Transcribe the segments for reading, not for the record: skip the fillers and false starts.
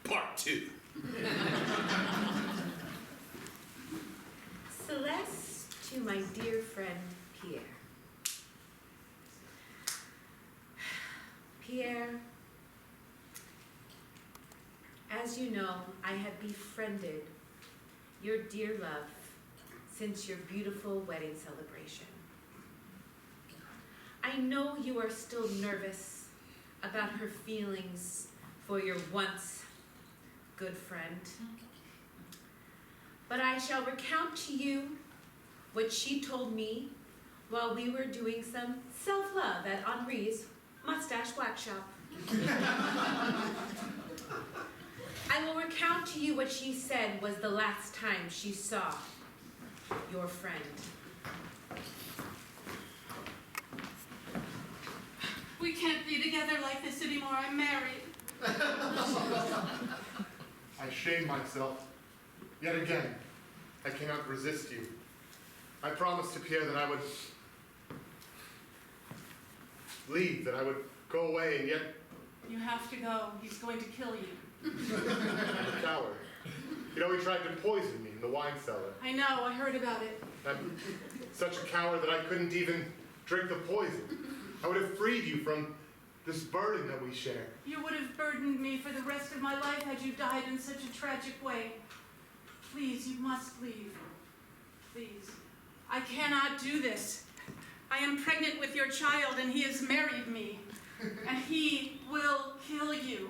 Part 2. Celeste to my dear friend Pierre. Pierre, as you know, I have befriended your dear love since your beautiful wedding celebration. I know you are still nervous about her feelings for your once good friend, but I shall recount to you what she told me while we were doing some self-love at Henri's mustache wax shop. I will recount to you what she said was the last time she saw your friend. We can't be together like this anymore. I'm married. I shame myself. Yet again, I cannot resist you. I promised to Pierre that I would leave, that I would go away, and yet You have to go. He's going to kill you. I'm a coward. You know, he tried to poison me in the wine cellar. I know. I heard about it. I'm such a coward that I couldn't even drink the poison. I would have freed you from this burden that we share. You would have burdened me for the rest of my life had you died in such a tragic way. Please, you must leave. Please. I cannot do this. I am pregnant with your child, and he has married me. And he will kill you.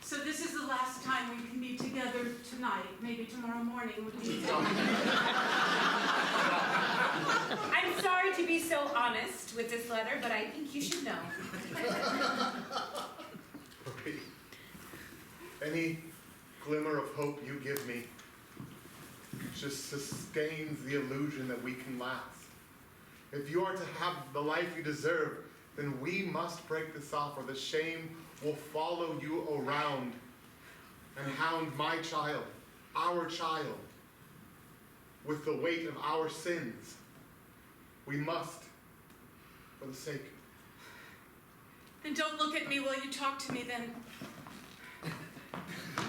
So this is the last time we can be together tonight. Maybe tomorrow morning would be. I'm sorry to be so honest with this letter, but I think you should know. Any glimmer of hope you give me just sustains the illusion that we can last. If you are to have the life you deserve, then we must break this off, or the shame will follow you around and hound my child, our child, with the weight of our sins. We must, for the sake. Then don't look at me while you talk to me then.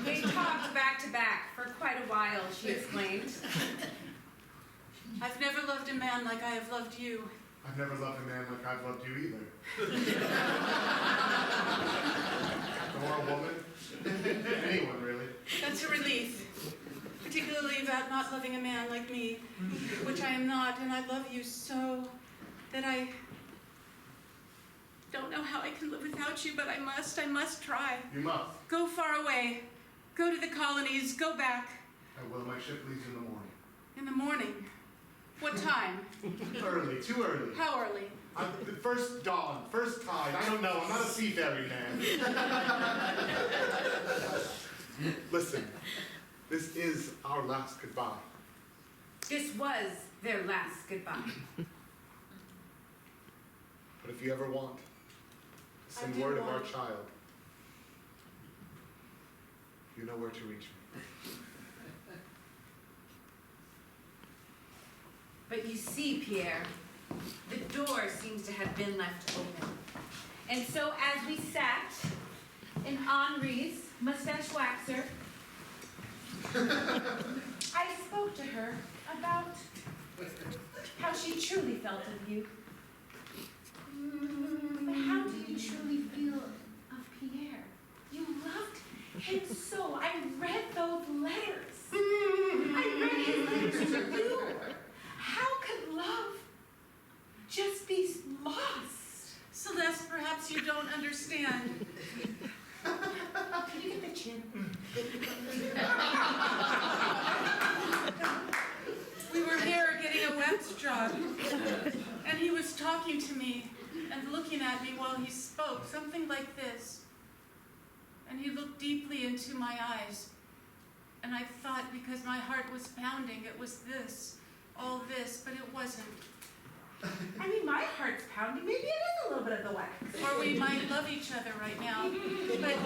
They talked back to back for quite a while, she exclaimed. I've never loved a man like I have loved you. I've never loved a man like I've loved you either. Or a woman. Anyone, really. That's a relief. Particularly about not loving a man like me, which I am not, and I love you so that I don't know how I can live without you, but I must try. You must. Go far away. Go to the colonies. Go back. I will. My ship leaves in the morning. In the morning. What time? Early. Too early. How early? The first dawn. First tide. I don't know. I'm not a seafaring man. Listen. This is our last goodbye. This was their last goodbye. But if you ever want to send I do word of want. our child, you know where to reach me. But you see, Pierre, the door seems to have been left open. And so as we sat in Henri's mustache waxer, I spoke to her about how she truly felt of you. But how do you truly feel of Pierre? You loved him so. I read those letters. I read his letters to you. How could love just be lost? Celeste, perhaps you don't understand. Can you get the chin? We were here getting a wax job. And he was talking to me and looking at me while he spoke, something like this. And he looked deeply into my eyes. And I thought, because my heart was pounding, it was this, all this, but it wasn't. I mean, my heart's pounding. Maybe it is a little bit of the wax. Or we might love each other right now. But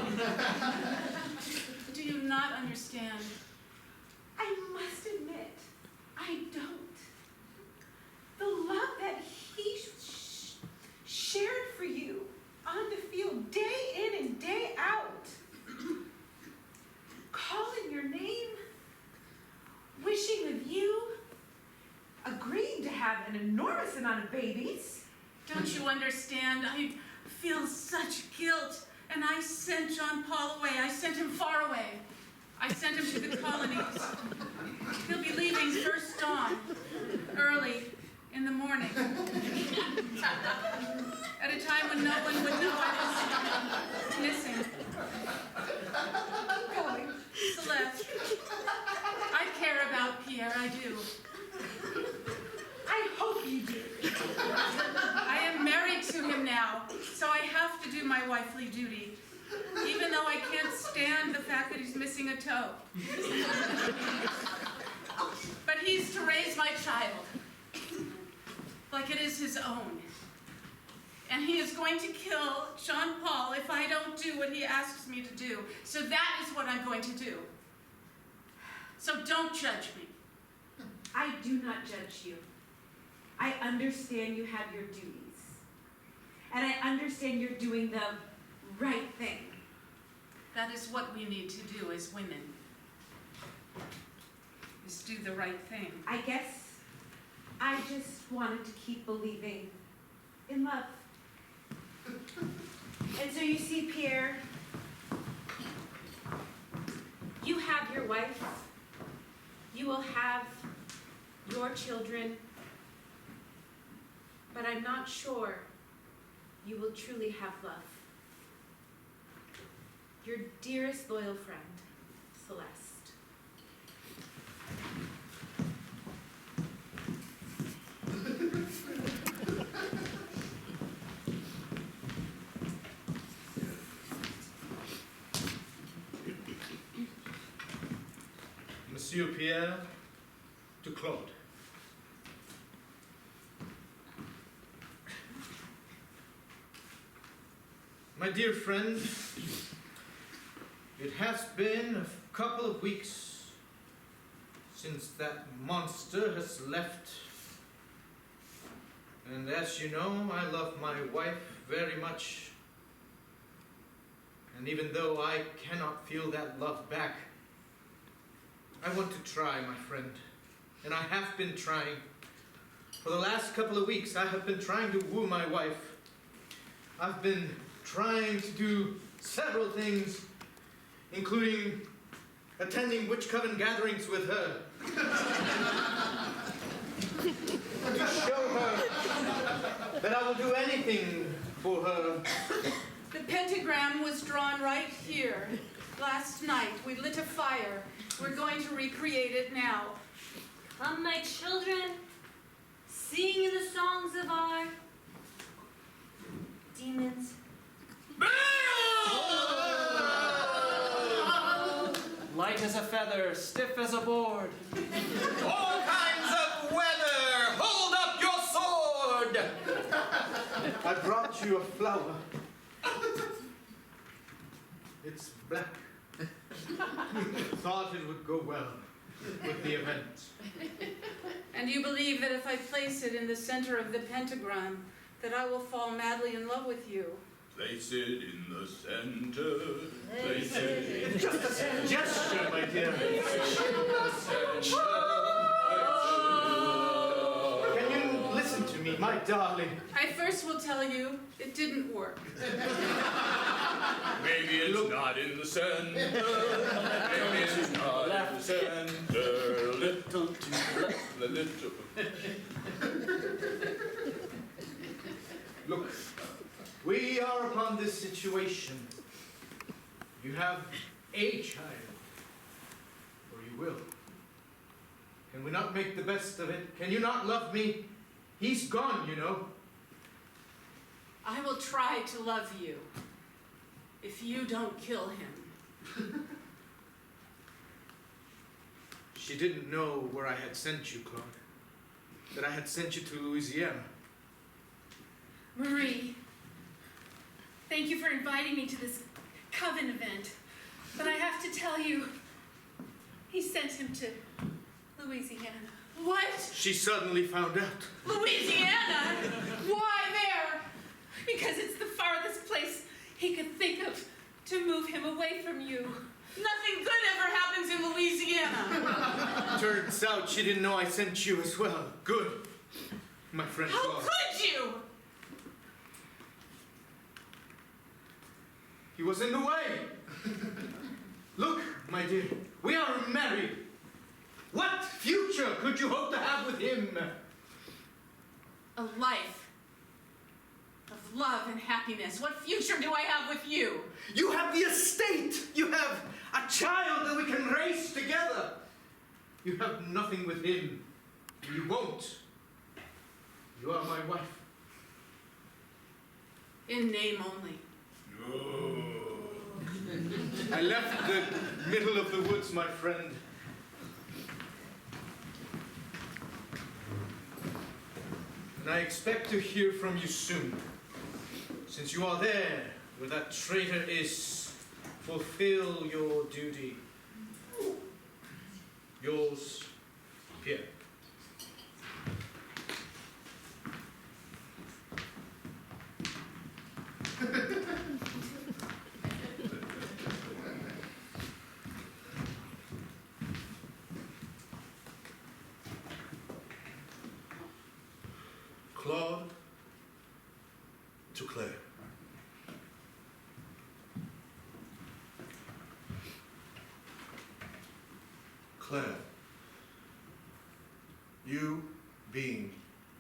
do you not understand? I must admit, I don't. The love that he shared for you on the field, day in and day out, calling your name, wishing of you, agreeing to have an enormous amount of babies. Don't you understand? I feel such guilt. And I sent John Paul away. I sent him far away. I sent him to the colonies. He'll be leaving first dawn, early in the morning. At a time when no one would know I was missing. I'm going. Celeste, I care about Pierre, I do. I hope you do. I am married to him now, so I have to do my wifely duty, even though I can't stand the fact that he's missing a toe. But he's to raise my child, like it is his own. And he is going to kill Jean Paul if I don't do what he asks me to do. So that is what I'm going to do. So don't judge me. I do not judge you. I understand you have your duties. And I understand you're doing the right thing. That is what we need to do as women, is do the right thing. I guess I just wanted to keep believing in love. And so you see, Pierre, you have your wife, you will have your children, but I'm not sure you will truly have love. Your dearest loyal friend, Celeste. Monsieur Pierre to Claude. My dear friend, it has been a couple of weeks since that monster has left. And as you know, I love my wife very much. And even though I cannot feel that love back, I want to try, my friend. And I have been trying. For the last couple of weeks, I have been trying to woo my wife. I've been trying to do several things, including attending witch coven gatherings with her. To show her that I will do anything for her. The pentagram was drawn right here. Last night, we lit a fire. We're going to recreate it now. Come, my children, sing in the songs of our demons. Light as a feather, stiff as a board. All kinds of weather! Hold up your sword! I brought you a flower. It's black. Thought it would go well with the event. And you believe that if I place it in the center of the pentagram, that I will fall madly in love with you. Place it in the center. Place it in Just a gesture, my dear. Can you listen to me, my darling? I first will tell you, it didn't work. Maybe it's not in the center. Maybe it's not in the center. Little to the little. Look, we are upon this situation. You have a child, or you will. Can we not make the best of it? Can you not love me? He's gone, you know. I will try to love you if you don't kill him. She didn't know where I had sent you, Claude. That I had sent you to Louisiana. Marie, thank you for inviting me to this coven event. But I have to tell you, he sent him to Louisiana. What? She suddenly found out. Louisiana? Why there? Because it's the farthest place he could think of to move him away from you. Nothing good ever happens in Louisiana. Turns out she didn't know I sent you as well. Good. My friend How Claude. could you? He was in the way. Look, my dear, we are married. What future could you hope to have with him? A life of love and happiness. What future do I have with you? You have the estate. You have a child that we can raise together. You have nothing with him. You won't. You are my wife. In name only. I left the middle of the woods, my friend. And I expect to hear from you soon. Since you are there, where that traitor is, fulfill your duty. Yours, Pierre. Claude to Claire. Claire, you being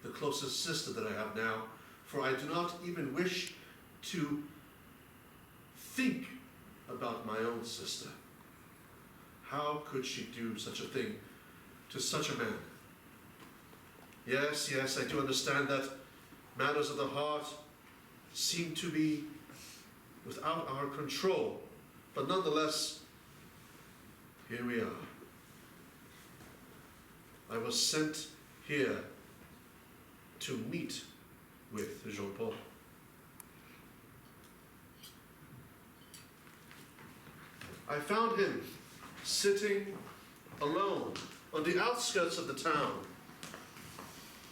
the closest sister that I have now, for I do not even wish to think about my own sister. How could she do such a thing to such a man? Yes, I do understand that matters of the heart seem to be without our control, but nonetheless, here we are. I was sent here to meet with Jean-Paul. I found him sitting alone on the outskirts of the town,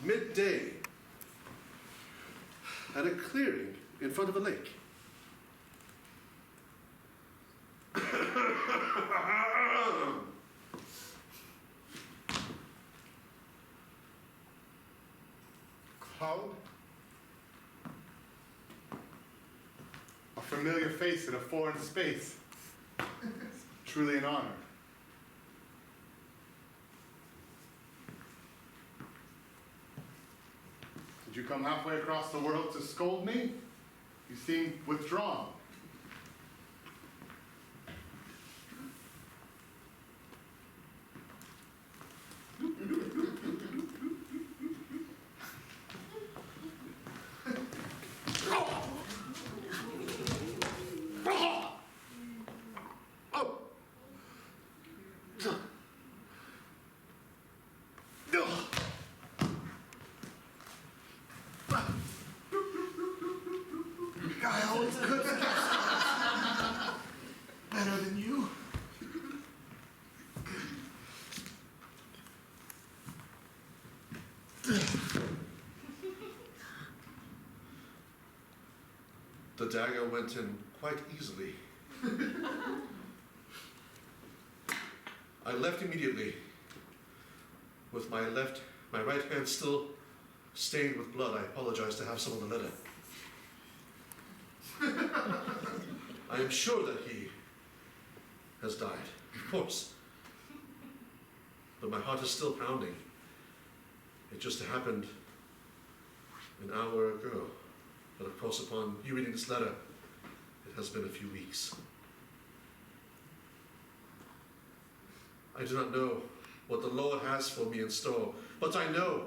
midday, at a clearing in front of a lake. Claude? A familiar face in a foreign space. Truly an honor. Did you come halfway across the world to scold me? You seem withdrawn. I always could better than you. The dagger went in quite easily. I left immediately, with my right hand still stained with blood. I apologize to have some of the letter. I am sure that he has died, of course. But my heart is still pounding. It just happened an hour ago. But of course, upon you reading this letter, it has been a few weeks. I do not know what the Lord has for me in store, but I know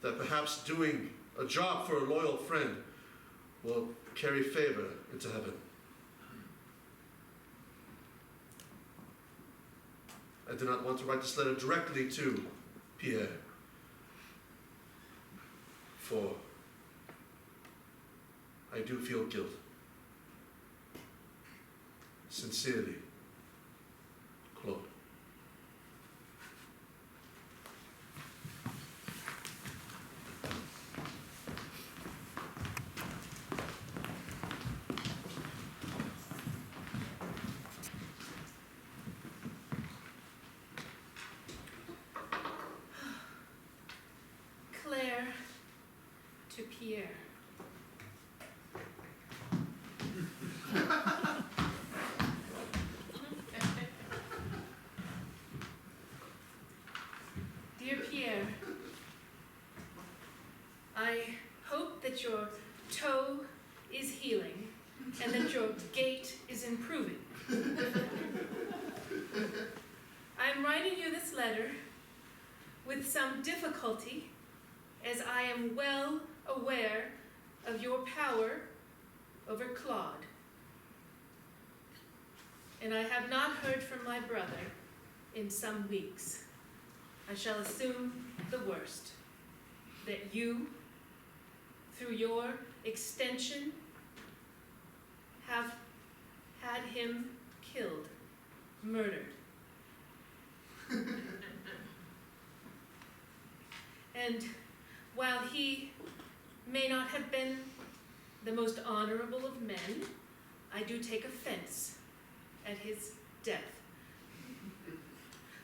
that perhaps doing a job for a loyal friend will carry favor into heaven. I do not want to write this letter directly to Pierre, for I do feel guilt. Sincerely, Claude. Claire to Pierre. Dear Pierre, I hope that your toe is healing and that your gait is improving. I'm writing you this letter with some difficulty, as I am well aware of your power over Claude. And I have not heard from my brother in some weeks. I shall assume the worst, that you, through your extension, have had him killed, murdered. And while he may not have been the most honorable of men, I do take offense at his death.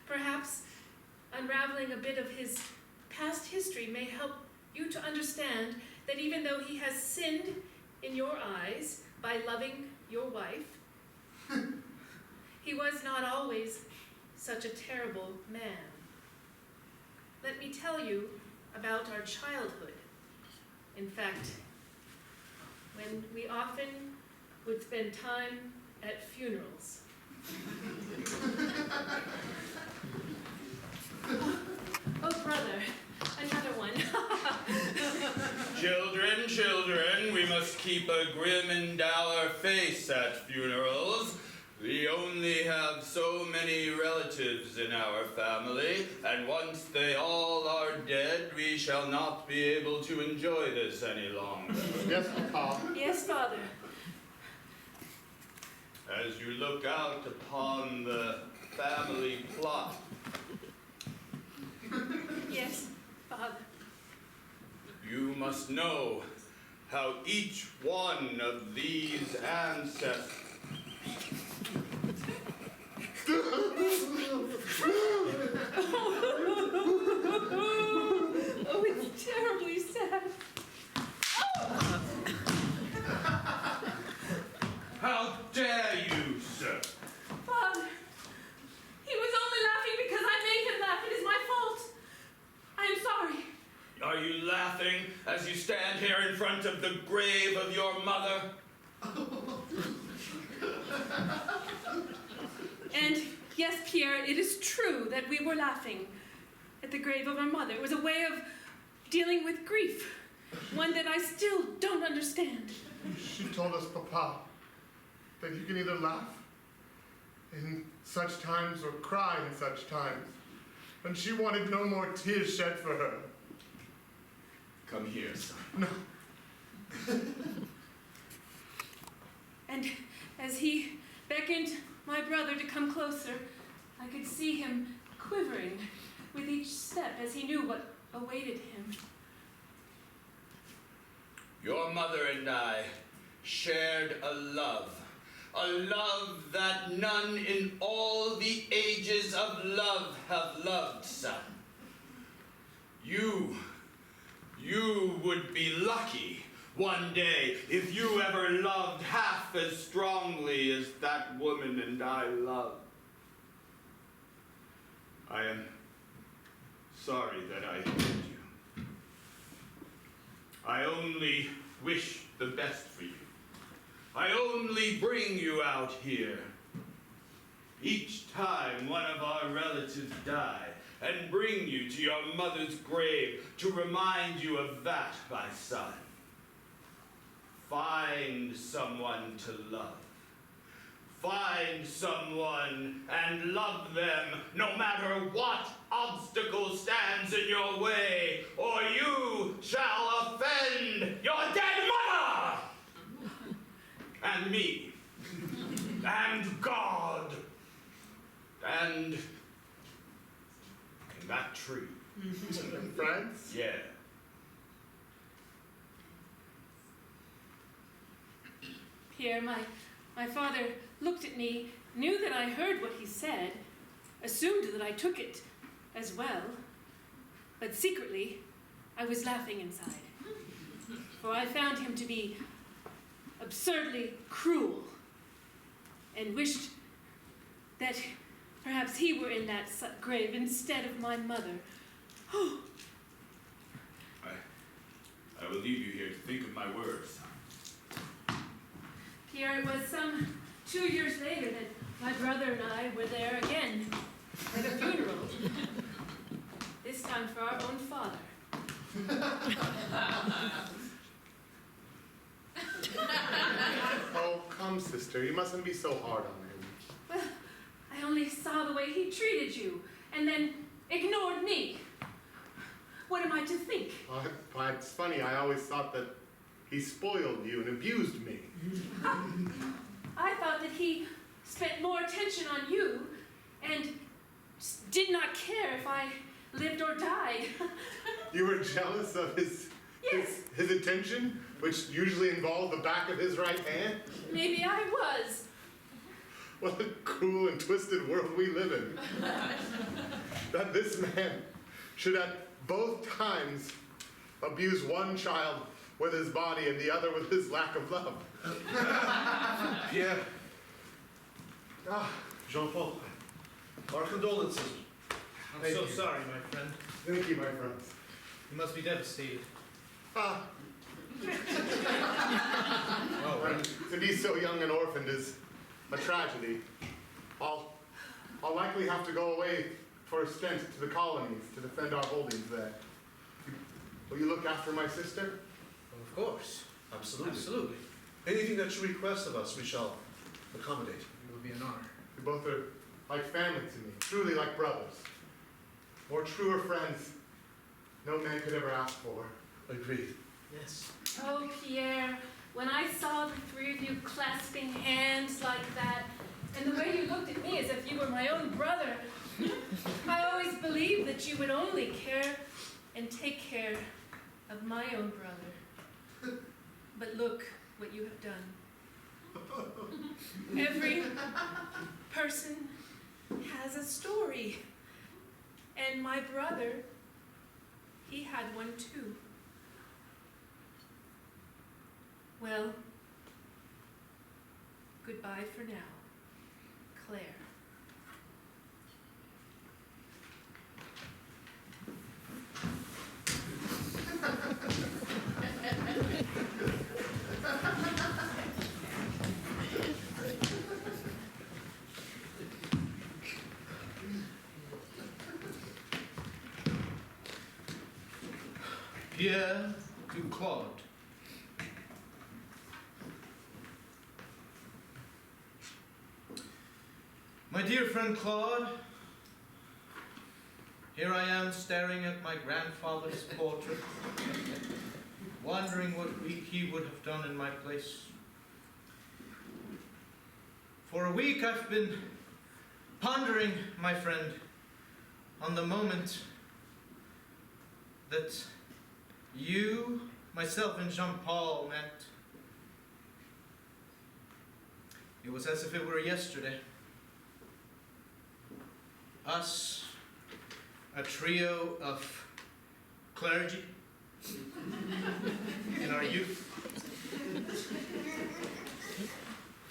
Perhaps unraveling a bit of his past history may help you to understand that even though he has sinned in your eyes by loving your wife, he was not always such a terrible man. Let me tell you about our childhood. In fact, when we often would spend time at funerals. Oh, brother, another one. Children, children, we must keep a grim and dour face at funerals. We only have so many relatives in our family, and once they all are dead, we shall not be able to enjoy this any longer. Yes, Papa. Yes, Father. As you look out upon the family plot, Yes, Father. you must know how each one of these ancestors Oh, it's terribly sad. How dare you, sir? Father, he was only laughing because I made him laugh. It is my fault. I am sorry. Are you laughing as you stand here in front of the grave of your mother? And yes, Pierre, it is true that we were laughing at the grave of our mother. It was a way of dealing with grief, one that I still don't understand. She told us, Papa, that you can either laugh in such times or cry in such times. And she wanted no more tears shed for her. Come here, son. No. And as he beckoned my brother to come closer, I could see him quivering with each step as he knew what awaited him. Your mother and I shared a love that none in all the ages of love have loved, son. You would be lucky one day if you ever loved half as strongly as that woman and I love. I am sorry that I hurt you. I only wish the best for you. I only bring you out here each time one of our relatives die, and bring you to your mother's grave to remind you of that, my son. Find someone to love. Find someone and love them no matter what obstacle stands in your way, or you shall offend your dead mother! And me. And God. And that tree. Friends? Yeah. Pierre, my father looked at me, knew that I heard what he said, assumed that I took it as well, but secretly I was laughing inside. For I found him to be absurdly cruel and wished that perhaps he were in that grave instead of my mother. Oh. I will leave you here to think of my words. Pierre, it was some 2 years later that my brother and I were there again at a funeral. This time for our own father. Oh, come, sister. You mustn't be so hard on him. Well, I only saw the way he treated you and then ignored me. What am I to think? Why, it's funny. I always thought that he spoiled you and abused me. I thought that he spent more attention on you and did not care if I lived or died. You were jealous of his attention, which usually involved the back of his right hand? Maybe I was. What a cruel and twisted world we live in. That this man should at both times abuse one child with his body and the other with his lack of love. Pierre. Jean-Paul. Our condolences. I'm so sorry, my friend. Thank you, my friends. You must be devastated. Ah. Oh, right. To be so young and orphaned is a tragedy. I'll likely have to go away for a stint to the colonies to defend our holdings there. Will you look after my sister? Of course. Absolutely. Absolutely. Anything that you request of us, we shall accommodate. It will be an honor. You both are like family to me, truly like brothers. More truer friends no man could ever ask for. Agreed. Yes. Oh, Pierre, when I saw the three of you clasping hands like that, and the way you looked at me as if you were my own brother, I always believed that you would only care and take care of my own brother. But look what you have done. Every person has a story. And my brother, he had one too. Well, goodbye for now, Claire. Pierre to Claude. My dear friend Claude, here I am staring at my grandfather's portrait, wondering what he would have done in my place. For a week I've been pondering, my friend, on the moment that you, myself, and Jean-Paul met. It was as if it were yesterday. Us, a trio of clergy in our youth.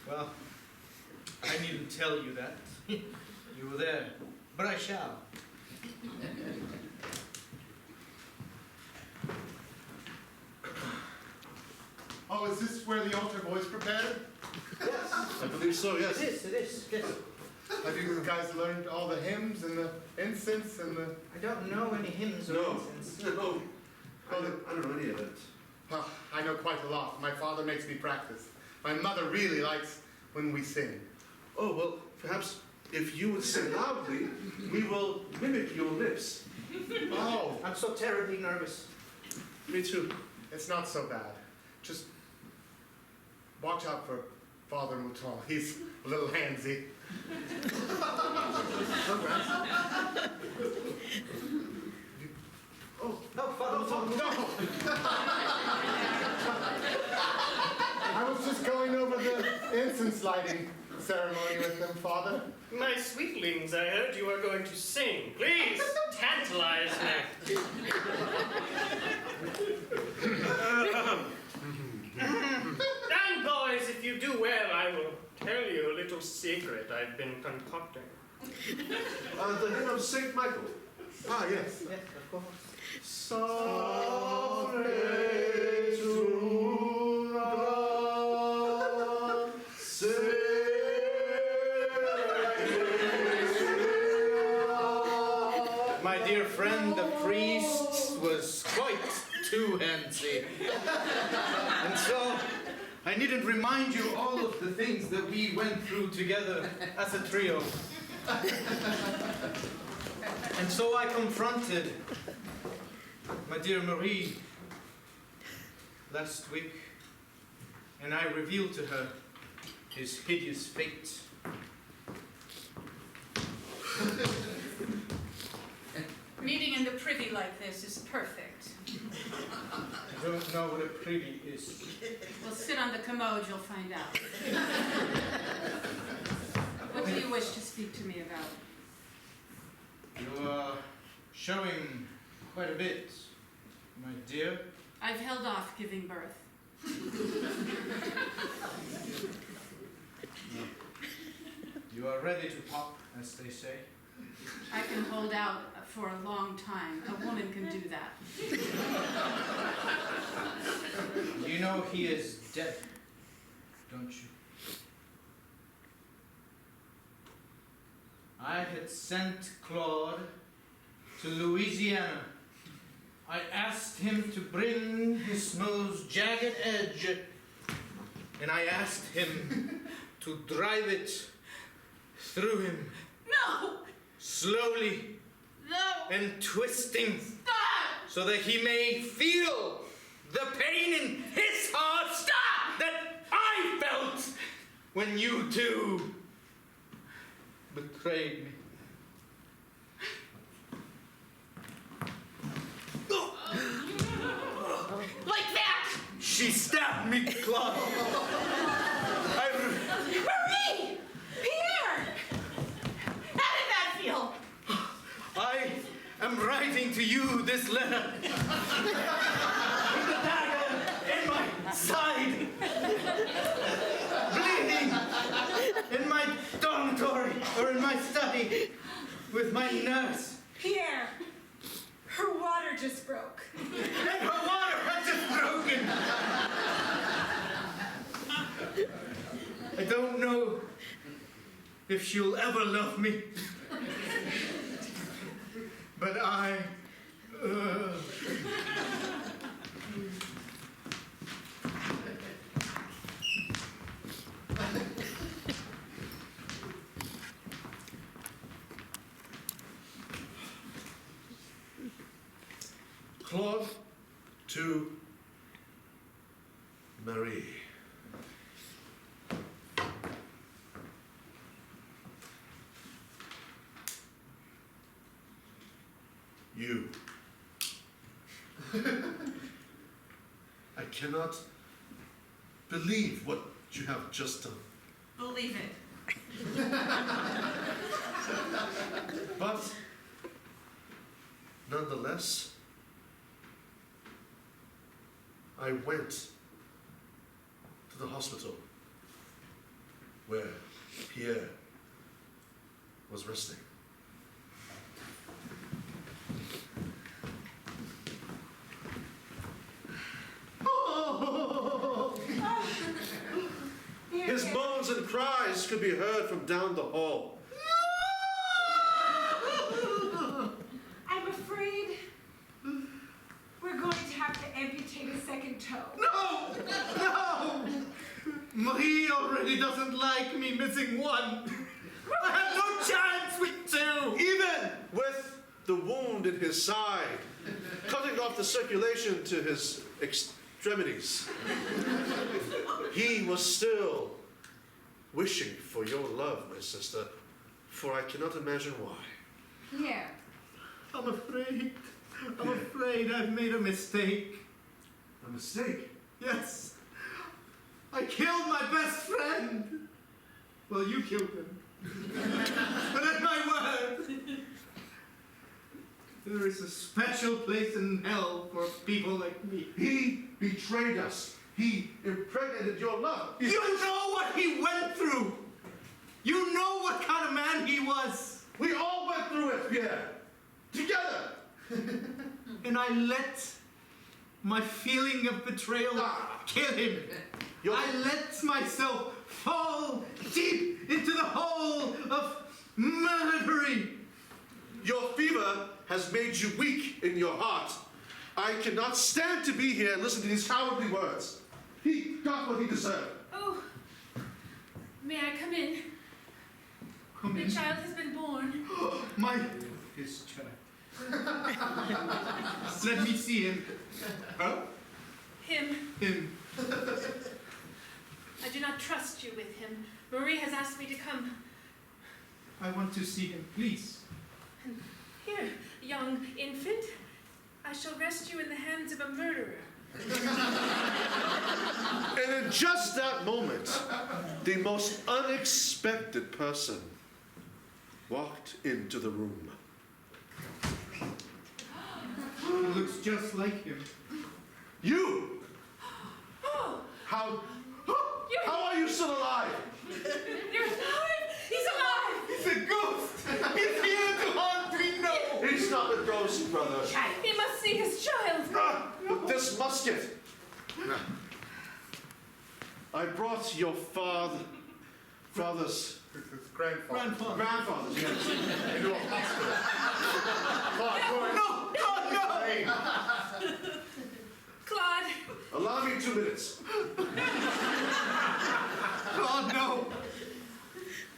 Well, I needn't tell you that. You were there, but I shall. Oh, is this where the altar boys prepared? Yes, I believe so, yes. It is, yes. Have you guys learned all the hymns and the incense and the... I don't know any hymns or No. incense. No. I don't know any of it. Well, I know quite a lot. My father makes me practice. My mother really likes when we sing. Oh, well, perhaps if you would sing loudly, we will mimic your lips. Oh, I'm so terribly nervous. Me too. it's not so bad. Just watch out for Father Mouton. He's a little handsy. Oh, Father Mouton. No! I was just going over the incense lighting ceremony with them, Father. My sweetlings, I heard you are going to sing. Please, tantalize me. And boys, if you do well, I will tell you a little secret I've been concocting. The hymn of Saint Michael. Ah, yes. Yes, of course. My dear friend, the priest was quite too handsy. And so, I needn't remind you all of the things that we went through together as a trio. And so I confronted my dear Marie last week, and I revealed to her his hideous fate. Meeting in the privy like this is perfect. I don't know what a privy is. We'll sit on the commode, you'll find out. What do you wish to speak to me about? You are showing quite a bit, my dear. I've held off giving birth. You are ready to pop, as they say. I can hold out for a long time. A woman can do that. You know he is dead, don't you? I had sent Claude to Louisiana. I asked him to bring his most jagged edge, and I asked him to drive it through him. No! Slowly No! and twisting, Stop! so that he may feel the pain in his heart. Stop! That I felt when you two betrayed me. Like that! She stabbed me, Claude. Marie! Pierre! How did that feel? I am writing to you this letter with the dagger in my side, bleeding in my dormitory or in my study with my nurse. Pierre, her water just broke. And her water has just broken. I don't know if she'll ever love me. But I... Claude to Marie. You. I cannot believe what you have just done. Believe it. But nonetheless, I went to the hospital where Pierre was resting. His moans and cries could be heard from down the hall. toe. No! No! Marie already doesn't like me missing one. I have no chance with two. Even with the wound in his side, cutting off the circulation to his extremities, he was still wishing for your love, my sister, for I cannot imagine why. Pierre, I'm afraid I've made a mistake. A mistake? Yes. I killed my best friend. Well, you killed him. But at my word, there is a special place in hell for people like me. He betrayed us. He impregnated your love. You know what he went through. You know what kind of man he was. We all went through it, Pierre. Together. And I let my feeling of betrayal kill him. I let myself fall deep into the hole of murdering. Your fever has made you weak in your heart. I cannot stand to be here and listen to these cowardly words. He got what he deserved. Oh, may I come in? Come The in. child has been born. His child. Let me see him. Huh? Him. Him. I do not trust you with him. Marie has asked me to come. I want to see him, please. Here, young infant. I shall rest you in the hands of a murderer. And in just that moment, the most unexpected person walked into the room. He looks just like him. You! Oh, How are you still alive? you're alive! He's alive! He's a ghost! He's here to haunt me, no! He's not a ghost, brother. He must see his child. With this musket. I brought your father's His grandfather. grandfather's, yes. Into a hospital. No! God, no! Claude, Allow me 2 minutes. God, no!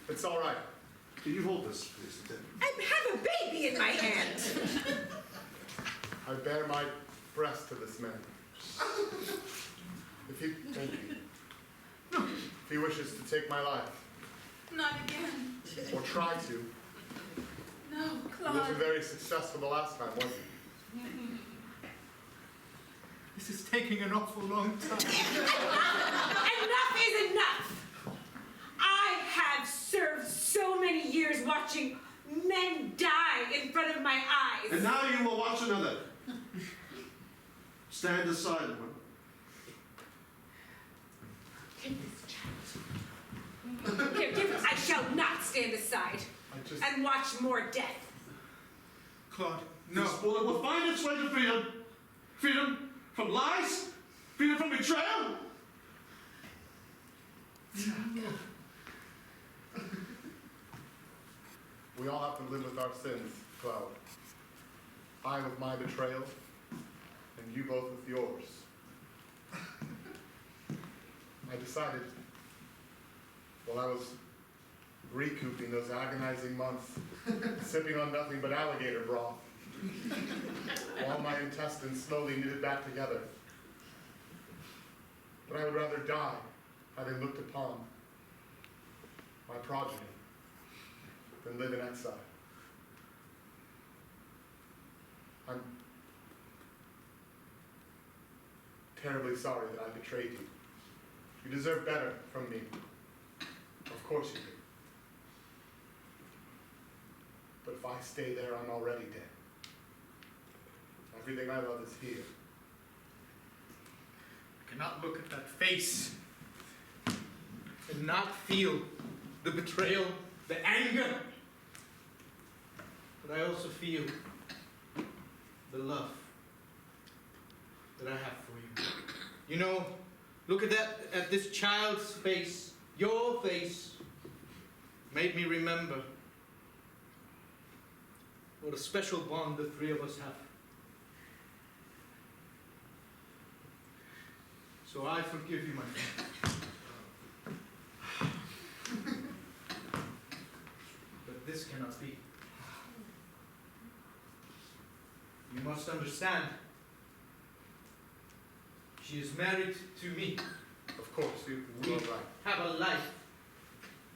It's all right. Can you hold this, please? I have a baby in my hand. I bear my breast to this man. Thank you. If he wishes to take my life, Not again. or try to, No, he wasn't Claude. very successful the last time, was he? This is taking an awful long time. Enough is enough. I have served so many years watching men die in front of my eyes. And now you will watch another. Stand aside, woman. Take this child. Here, I shall not stand aside and watch more death. Claude, No. no. This bullet will find its way to freedom. Freedom from lies. Freedom from betrayal. We all have to live with our sins, Cloud. I with my betrayal, and you both with yours. I decided, while I was recouping those agonizing months, sipping on nothing but alligator broth, while my intestines slowly knitted back together, but I would rather die having looked upon my progeny than live in exile. I'm terribly sorry that I betrayed you. You deserve better from me. Of course you do. But if I stay there, I'm already dead. Everything I love is here. I cannot look at that face and not feel the betrayal, the anger. But I also feel the love that I have for you. You know, look at this child's face, your face, made me remember what a special bond the three of us have. So I forgive you, my friend. But this cannot be. You must understand. She is married to me. Of course, you We are right. have a life.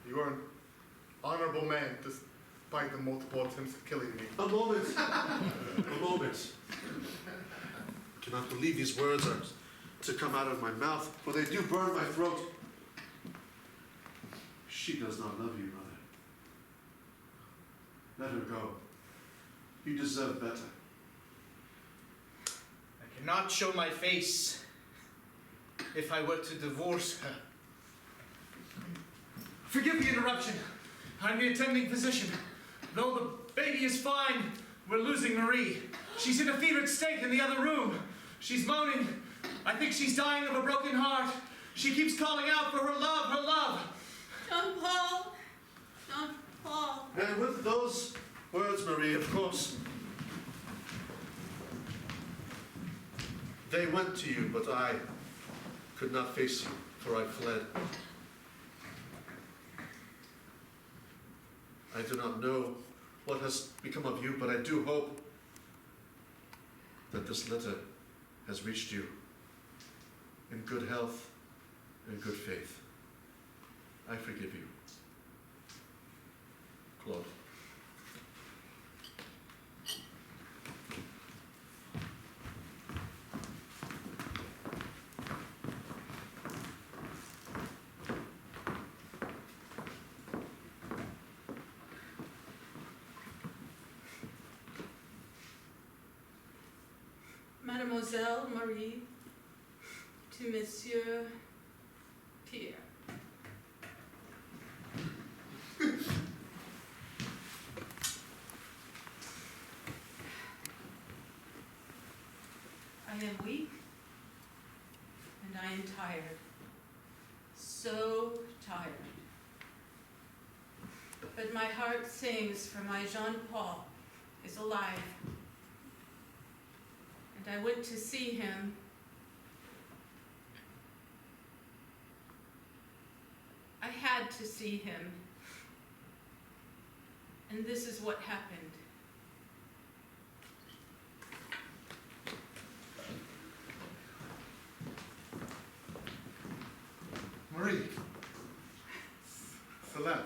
You are an honorable man, despite the multiple attempts at killing me. A moment. A moment. I cannot believe these words are to come out of my mouth, for they do burn my throat. She does not love you, mother. Let her go. You deserve better. I cannot show my face if I were to divorce her. Forgive the interruption. I'm the attending physician. Though the baby is fine, we're losing Marie. She's in a fevered state in the other room. She's moaning. I think she's dying of a broken heart. She keeps calling out for her love, her love. John Paul. John Paul. And with those words, Marie, of course, they went to you, but I could not face you, for I fled. I do not know what has become of you, but I do hope that this letter has reached you in good health and good faith. I forgive you. Claude. Mademoiselle Marie to Monsieur Pierre. I am weak and I am tired. So tired. But my heart sings for my Jean Paul is alive. And I went to see him. I had to see him. And this is what happened. Marie. Celeste.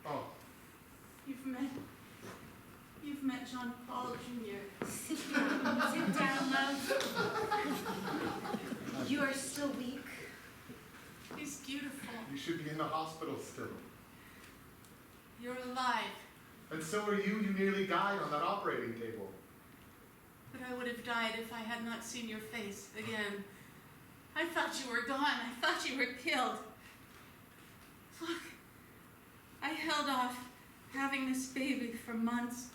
Oh, You've met Jean Paul Jr. Sit down, love. You are still weak. He's beautiful. you should be in the hospital still. You're alive. And so are you. You nearly died on that operating table. But I would have died if I had not seen your face again. I thought you were gone. I thought you were killed. Look, I held off having this baby for months.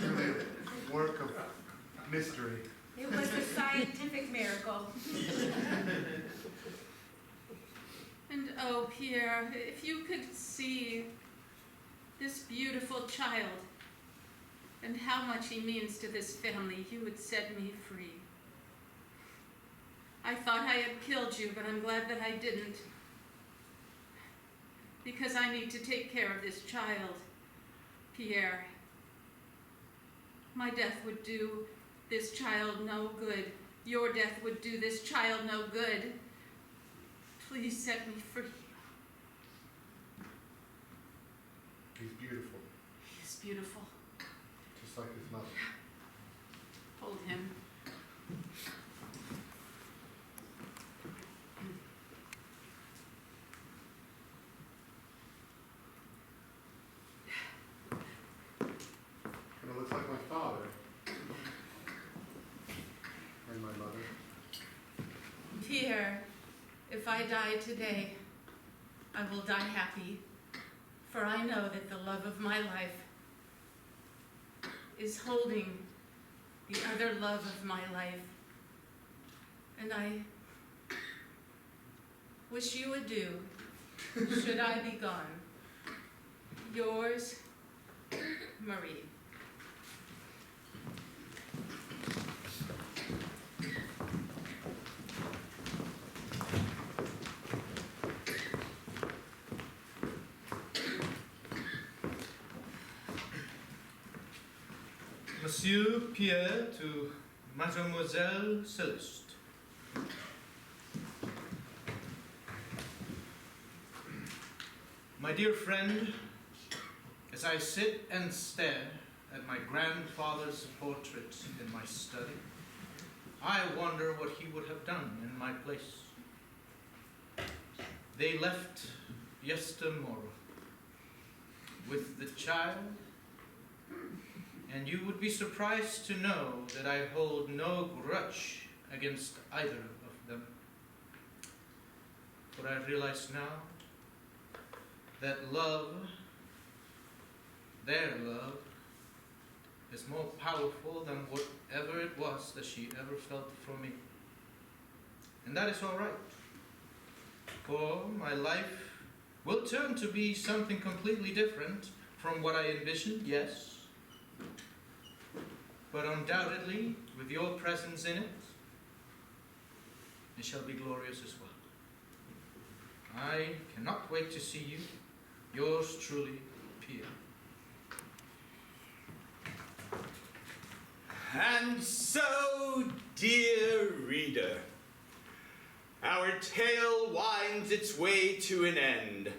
Truly a work of mystery. It was a scientific miracle. And oh, Pierre, if you could see this beautiful child and how much he means to this family, you would set me free. I thought I had killed you, but I'm glad that I didn't. Because I need to take care of this child, Pierre. My death would do this child no good. Your death would do this child no good. Please set me free. He's beautiful, He is beautiful. just like his mother. Hold him. And it looks like my father. And my mother. Pierre, if I die today, I will die happy, for I know that the love of my life is holding the other love of my life. And I wish you adieu, should I be gone. Yours, Marie. Monsieur Pierre to Mademoiselle Celeste. My dear friend, as I sit and stare at my grandfather's portrait in my study, I wonder what he would have done in my place. They left yestermorrow with the child, and you would be surprised to know that I hold no grudge against either of them. For I realize now that love, their love, is more powerful than whatever it was that she ever felt for me. And that is all right, for my life will turn to be something completely different from what I envisioned, yes, but undoubtedly, with your presence in it, it shall be glorious as well. I cannot wait to see you. Yours truly, Pierre. And so, dear reader, our tale winds its way to an end,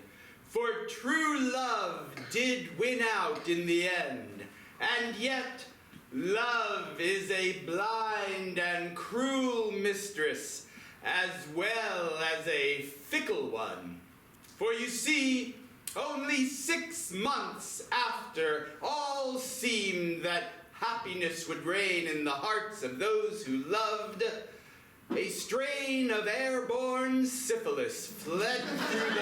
for true love did win out in the end, and yet love is a blind and cruel mistress, as well as a fickle one. For you see, only 6 months after all seemed that happiness would reign in the hearts of those who loved, a strain of airborne syphilis fled through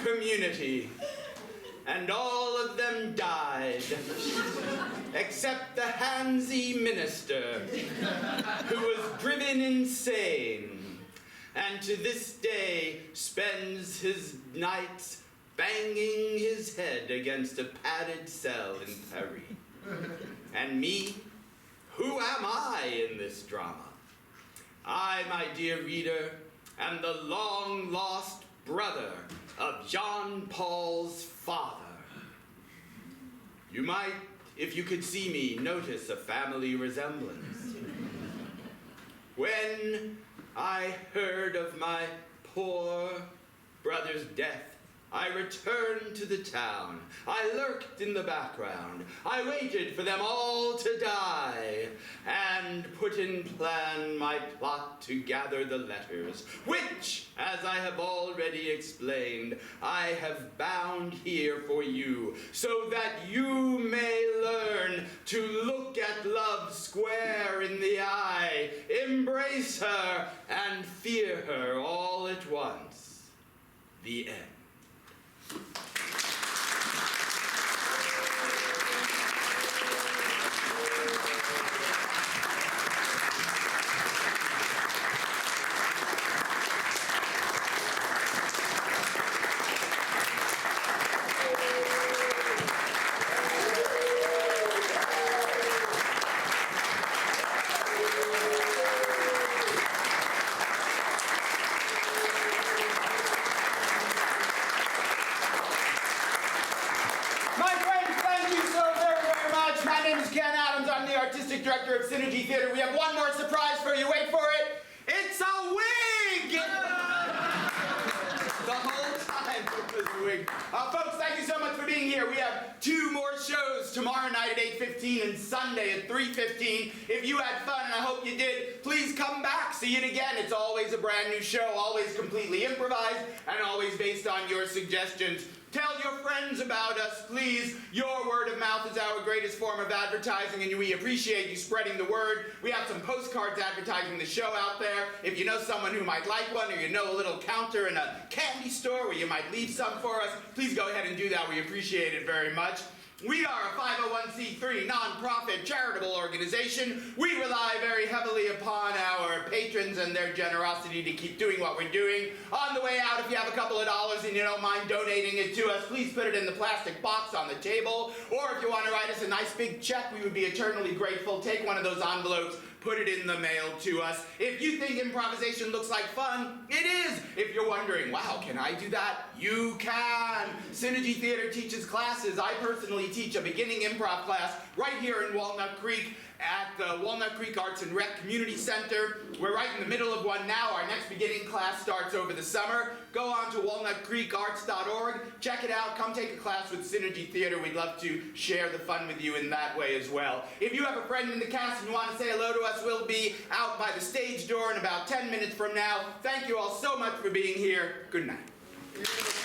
the community, and all of them died, except the handsy minister, who was driven insane, and to this day spends his nights banging his head against a padded cell in Paris. And me? Who am I in this drama? I, my dear reader, am the long-lost brother of Jean Paul's father. You might, if you could see me, notice a family resemblance. When I heard of my poor brother's death, I returned to the town. I lurked in the background. I waited for them all to die, and put in plan my plot to gather the letters, which, as I have already explained, I have bound here for you, so that you may learn to look at love square in the eye, embrace her, and fear her all at once. The end. Director of Synergy Theater. We have one more surprise for you. Wait for it. It's a wig! The whole time it was a wig. Folks, thank you so much for being here. We have 2 more shows tomorrow night at 8:15 and Sunday at 3:15. If you had fun, and I hope you did, please come back. See it again. It's always a brand new show, always completely improvised, and always based on your suggestions. Tell your friends about us, please. Your word of mouth is our greatest form of advertising, and we appreciate you spreading the word. We have some postcards advertising the show out there. If you know someone who might like one, or you know a little counter in a candy store where you might leave some for us, please go ahead and do that. We appreciate it very much. We are a 501c3 nonprofit charitable organization. We rely very heavily upon our patrons and their generosity to keep doing what we're doing. On the way out, if you have a couple of dollars and you don't mind donating it to us, please put it in the plastic box on the table. Or if you want to write us a nice big check, we would be eternally grateful. Take one of those envelopes, put it in the mail to us. If you think improvisation looks like fun, it is. If you're wondering, wow, can I do that? You can. Synergy Theater teaches classes. I personally teach a beginning improv class right here in Walnut Creek at the Walnut Creek Arts and Rec Community Center. We're right in the middle of one now. Our next beginning class starts over the summer. Go on to walnutcreekarts.org. Check it out. Come take a class with Synergy Theater. We'd love to share the fun with you in that way as well. If you have a friend in the cast and you want to say hello to us, we'll be out by the stage door in about 10 minutes from now. Thank you all so much for being here. Good night.